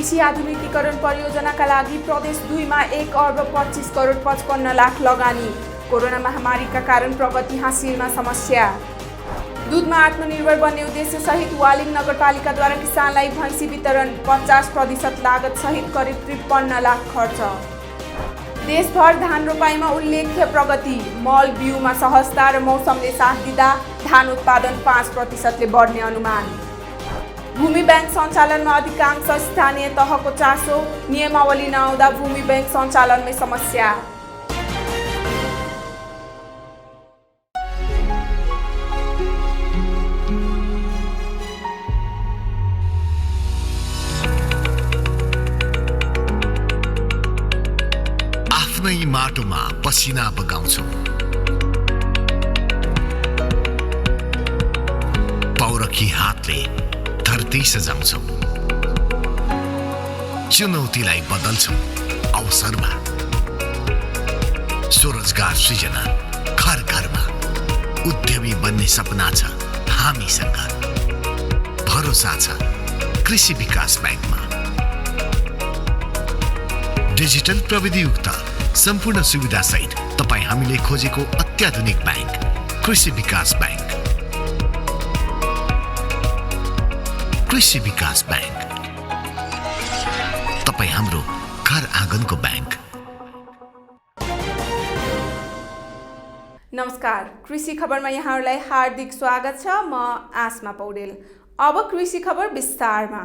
कृषि आधुनिकीकरण परियोजनाका लागि प्रदेश 2 मा 1 अर्ब 25 करोड 55 लाख लगानी। कोरोना महामारीका कारण प्रगति हासिलमा समस्या। दूधमा आत्मनिर्भर बन्ने उद्देश्य सहित वालिङ नगरपालिकाद्वारा किसानलाई भैँसी वितरण 50% लागत सहित करिब 53 लाख खर्च। देशभर धान रोपाइमा उल्लेख्य प्रगति। मल बिउमा सहजता र मौसमले साथ दिँदा धान उत्पादन 5% बढ्ने अनुमान। भूमि बैंक सञ्चालनमा अधिकांश स्थानीय तहको चासो। नियमावली नआउँदा भूमि बैंक सञ्चालनमै समस्या। आफ्नै माटोमा पसिना बगाउँछौ, पौरखी हातले धरती सजाउँछौ, चुनौतीलाई बदल्छौ अवसरमा। स्वरोजगार सृजना घर घरमा, उद्यमी बन्ने सपना छ हामीसँग। भरोसा छ कृषि विकास बैंकमा। डिजिटल प्रविधियुक्त सम्पूर्ण सुविधा सहित तपाईँ हामीले खोजेको अत्याधुनिक बैंक कृषि विकास बैंक। कृषि विकास बैंक, तपाईँ हाम्रो घर आँगनको बैंक। नमस्कार, कृषि खबरमा यहाँहरूलाई हार्दिक स्वागत छ। म आसमा पौडेल। अब कृषि खबर विस्तारमा।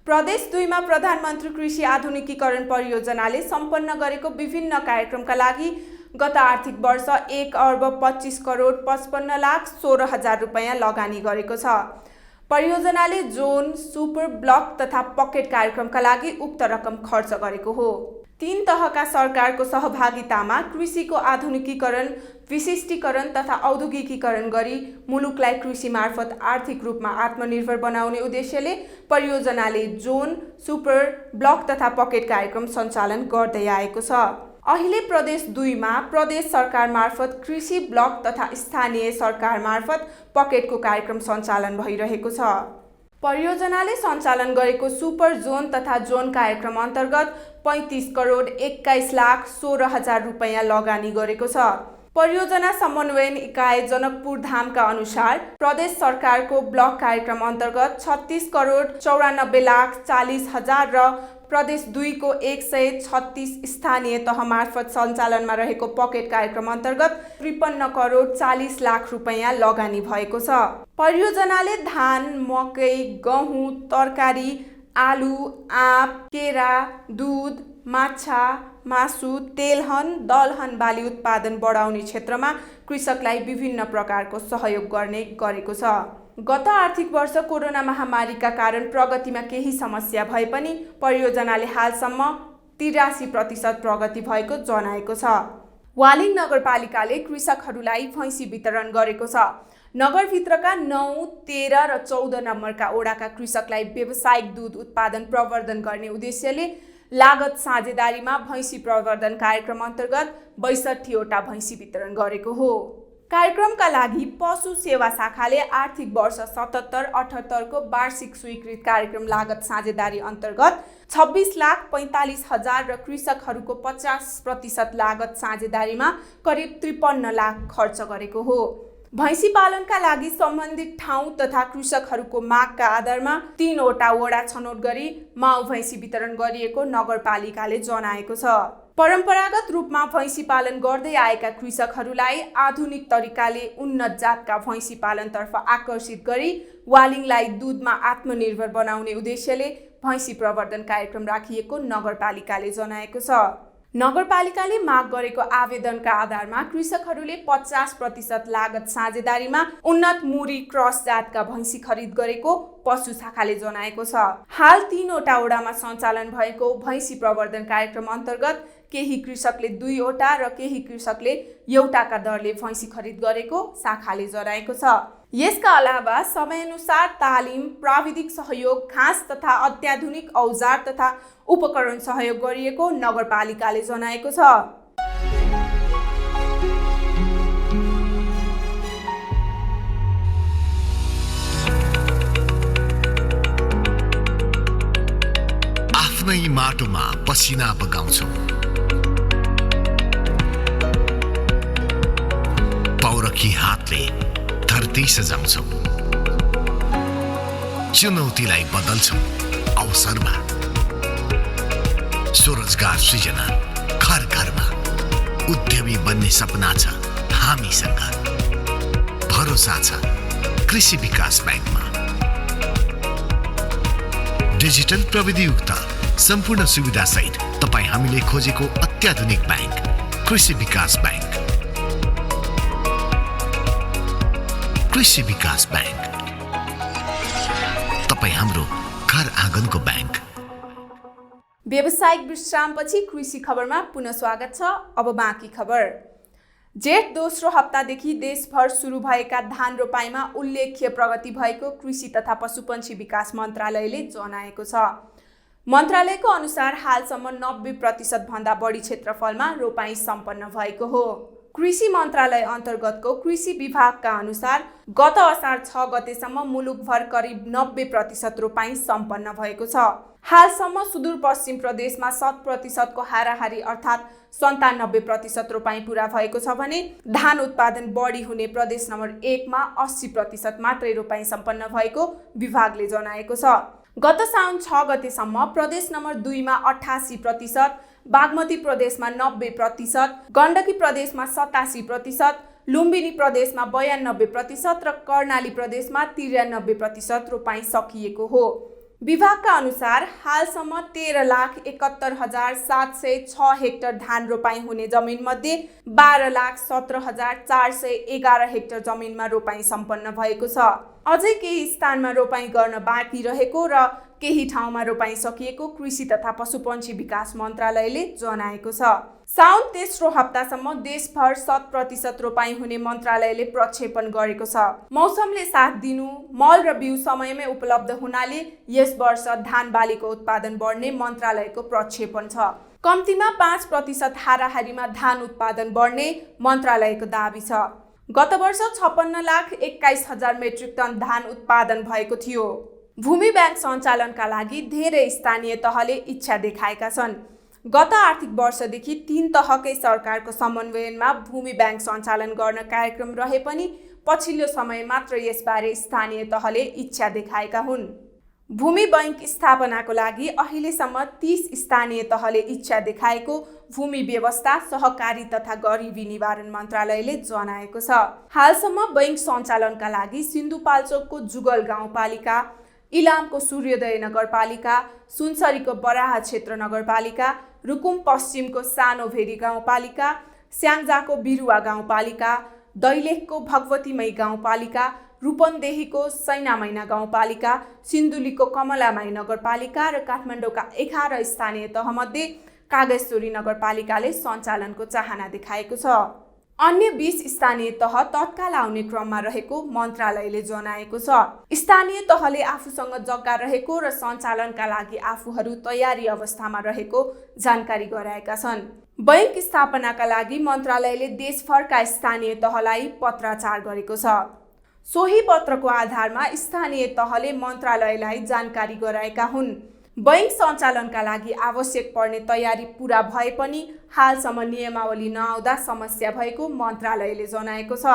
प्रदेश 2 मा प्रधानमन्त्री कृषि आधुनिकीकरण परियोजनाले सम्पन्न गरेको विभिन्न कार्यक्रमका लागि गत आर्थिक वर्ष 1 अर्ब 25 करोड 55 लाख 16 हजार रुपैयाँ लगानी गरेको छ। परियोजनाले जोन, सुपर ब्लक तथा पकेट कार्यक्रमका लागि उक्त रकम खर्च गरेको हो। 3 तहका सरकारको सहभागितामा कृषिको आधुनिकीकरण, विशिष्टीकरण तथा औद्योगिकीकरण गरी मुलुकलाई कृषि मार्फत आर्थिक रूपमा आत्मनिर्भर बनाउने उद्देश्यले परियोजनाले जोन, सुपर ब्लक तथा पकेट कार्यक्रम सञ्चालन गर्दै आएको छ। अहिले प्रदेश 2 मा प्रदेश सरकार मार्फत कृषि ब्लक तथा स्थानीय सरकार मार्फत पकेटको कार्यक्रम सञ्चालन भइरहेको छ। परियोजनाले सञ्चालन गरेको सुपर जोन तथा जोन कार्यक्रम अन्तर्गत 35 करोड 21 लाख 16 हजार रुपैयाँ लगानी गरेको छ। परियोजना समन्वयन इकाइ जनकपुर धामका अनुसार प्रदेश सरकारको ब्लक कार्यक्रम अन्तर्गत 36 करोड 94 लाख 40 हजार र प्रदेश 2 को 136 स्थानीय तह मार्फत सञ्चालनमा रहेको पकेट कार्यक्रम अन्तर्गत 53 करोड 40 लाख रुपैयाँ लगानी भएको छ। परियोजनाले धान, मकै, गहुँ, तरकारी, आलु, आँप, केरा, दूध, माछा, मासु, तेलहन, दलहन बाली उत्पादन बढाउने क्षेत्रमा कृषकलाई विभिन्न प्रकारको सहयोग गर्ने गरेको छ। गत आर्थिक वर्ष कोरोना महामारीका कारण प्रगतिमा केही समस्या भए पनि परियोजनाले हालसम्म 83% प्रगति भएको जनाएको छ। वालिङ नगरपालिकाले कृषकहरूलाई भैँसी वितरण गरेको छ। नगरभित्रका 9, 13 र 14 नम्बरका ओडाका कृषकलाई व्यावसायिक दूध उत्पादन प्रवर्धन गर्ने उद्देश्यले लागत साझेदारीमा भैँसी प्रवर्धन कार्यक्रम अन्तर्गत 62 वटा भैँसी वितरण गरेको हो। कार्यक्रमका लागि पशु सेवा शाखाले आर्थिक वर्ष 77-78 को वार्षिक स्वीकृत कार्यक्रम लागत साझेदारी अन्तर्गत 26 लाख 45 हजार र कृषकहरूको 50% लागत साझेदारीमा करिब 53 लाख खर्च गरेको हो। भैँसी पालनका लागि सम्बन्धित ठाउँ तथा कृषकहरूको मागका आधारमा 3 वटा वडा छनौट गरी माउ भैँसी वितरण गरिएको नगरपालिकाले जनाएको छ। परम्परागत रूपमा भैँसी पालन गर्दै आएका कृषकहरूलाई आधुनिक तरिकाले उन्नत जातका भैँसी पालनतर्फ आकर्षित गरी वालिङलाई दूधमा आत्मनिर्भर बनाउने उद्देश्यले भैँसी प्रवर्धन कार्यक्रम राखिएको नगरपालिकाले जनाएको छ। नगरपालिकाले माग गरेको आवेदनका आधारमा कृषकहरूले 50% लागत साझेदारीमा उन्नत मुरी क्रस जातका भैँसी खरिद गरेको पशु शाखाले जनाएको छ। हाल 3 वटा ओडामा सञ्चालन भएको भैँसी प्रवर्धन कार्यक्रम अन्तर्गत केही कृषकले 2 वटा र केही कृषकले एउटाका दरले भैँसी खरिद गरेको शाखाले जनाएको छ। यसका अलावा समयानुसार तालिम, प्राविधिक सहयोग, घाँस तथा अत्याधुनिक औजार तथा उपकरण सहयोग गरिएको नगरपालिकाले जनाएको छ। आफ्नै माटोमा पसिना बगाउँछौँ, पौरखी हातले धरती सजाउँछौँ, चुनौतीलाई बदल्छौँ अवसरमा, स्वरोजगार सृजना घर घरमा, उद्यमी बन्ने सपना छ हामीसँग, भरोसा छ कृषि विकास बैंकमा। डिजिटल प्रविधियुक्त सम्पूर्ण सुविधा सहित तपाईं हामीले खोजेको अत्याधुनिक बैंक कृषि विकास बैंक। कृषि विकास बैंक, तपाईं हाम्रो घर आँगनको बैंक। व्यावसायिक विश्रामपछि कृषि खबरमा पुनः स्वागत छ। अब बाँकी खबर। जेठ दोस्रो हप्तादेखि देशभर सुरु भएका धान रोपाइमा उल्लेख्य प्रगति भएको कृषि तथा पशुपन्छी विकास मन्त्रालयले जनाएको छ। मन्त्रालयको अनुसार हालसम्म 90% भन्दा बढी क्षेत्रफलमा रोपाइँ सम्पन्न भएको हो। कृषि मन्त्रालय अन्तर्गतको कृषि विभागका अनुसार गत असार 6 गतेसम्म मुलुकभर करिब 90% रोपाइँ सम्पन्न भएको छ। हालसम्म सुदूरपश्चिम प्रदेशमा 100% को हाराहारी अर्थात् 97% रोपाइँ पूरा भएको छ भने धान उत्पादन बढी हुने प्रदेश नम्बर 1 मा 80% मात्रै रोपाइँ सम्पन्न भएको विभागले जनाएको छ। गत साउन 6 गतेसम्म प्रदेश नम्बर 2 मा 88%, बागमती प्रदेशमा 90%, गण्डकी प्रदेशमा 87%, लुम्बिनी प्रदेशमा 92% र कर्णाली प्रदेशमा 93% रोपाइँ सकिएको हो। विभागका अनुसार हालसम्म 13,71,706 हेक्टर धान रोपाइँ हुने जमिन मध्ये 12,17,411 हेक्टर जमिनमा रोपाइँ सम्पन्न भएको छ। अझै केही स्थानमा रोपाइँ गर्न बाँकी रहेको र केही ठाउँमा रोपाइँ सकिएको कृषि तथा पशुपन्छी विकास मन्त्रालयले जनाएको छ। साउन तेस्रो हप्तासम्म देशभर 100% रोपाइँ हुने मन्त्रालयले प्रक्षेपण गरेको छ। मौसमले साथ दिनु, मल र बिउ समयमै उपलब्ध हुनाले यस वर्ष धान बालीको उत्पादन बढ्ने मन्त्रालयको प्रक्षेपण छ। कम्तीमा 5% हाराहारीमा धान उत्पादन बढ्ने मन्त्रालयको दाबी छ। गत वर्ष 56,21,000 मेट्रिक टन धान उत्पादन भएको थियो। भूमि बैंक सञ्चालनका लागि धेरै स्थानीय तहले इच्छा देखाएका छन्। गत आर्थिक वर्षदेखि 3 तहकै सरकारको समन्वयनमा भूमि बैंक सञ्चालन गर्न कार्यक्रम रहे पनि पछिल्लो समय मात्र यसबारे स्थानीय तहले इच्छा देखाएका हुन्। भूमि बैंक स्थापनाको लागि अहिलेसम्म 30 स्थानीय तहले इच्छा देखाएको भूमि व्यवस्था, सहकारी तथा गरिबी निवारण मन्त्रालयले जनाएको छ। हालसम्म बैंक सञ्चालनका लागि सिन्धुपाल्चोकको जुगल गाउँपालिका, इलामको सूर्योदय नगरपालिका, सुनसरीको बराहा क्षेत्र नगरपालिका, रुकुम पश्चिमको सानो भेरी गाउँपालिका, स्याङ्जाको बिरुवा गाउँपालिका, दैलेखको भगवतीमई गाउँपालिका, रूपन्देहीको सैनामैना गाउँपालिका, सिन्धुलीको कमलामाई नगरपालिका र काठमाडौँका 11 स्थानीय तहमध्ये कागजचोरी नगरपालिकाले सञ्चालनको चाहना देखाएको छ। अन्य 20 स्थानीय तह तत्काल आउने क्रममा रहेको मन्त्रालयले जनाएको छ। स्थानीय तहले आफूसँग जग्गा रहेको र सञ्चालनका लागि आफूहरू तयारी अवस्थामा रहेको जानकारी गराएका छन्। बैंक स्थापनाका लागि मन्त्रालयले देशभरका स्थानीय तहलाई पत्राचार गरेको छ। सोही पत्रको आधारमा स्थानीय तहले मन्त्रालयलाई जानकारी गराएका हुन्। बैंक सञ्चालनका लागि आवश्यक पर्ने तयारी पूरा भए पनि हालसम्म नियमावली नआउँदा समस्या भएको मन्त्रालयले जनाएको छ।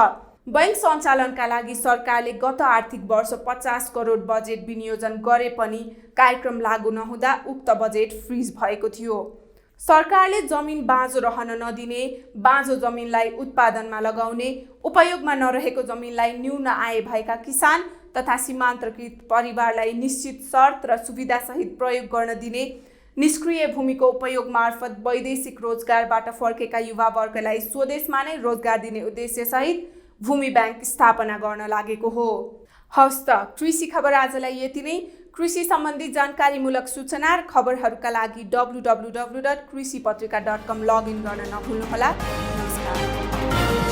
बैंक सञ्चालनका लागि सरकारले गत आर्थिक वर्ष 50 करोड बजेट विनियोजन गरे पनि कार्यक्रम लागू नहुँदा उक्त बजेट फ्रिज भएको थियो। सरकारले जमिन बाँझो रहन नदिने, बाँझो जमिनलाई उत्पादनमा लगाउने, उपयोगमा नरहेको जमिनलाई न्यून आय भएका किसान तथा सीमान्तकृत परिवारलाई निश्चित शर्त र सुविधासहित प्रयोग गर्न दिने, निष्क्रिय भूमिको उपयोग मार्फत वैदेशिक रोजगारबाट फर्केका युवा वर्गलाई स्वदेशमा नै रोजगार दिने उद्देश्यसहित भूमि बैंक स्थापना गर्न लागेको हो। हवस् त कृषि खबर आजलाई यति नै। कृषि सम्बन्धी जानकारीमूलक सूचना र खबरहरूका लागि www.कृषिपत्रिका.com लगइन गर्न नभुल्नुहोला। नमस्कार।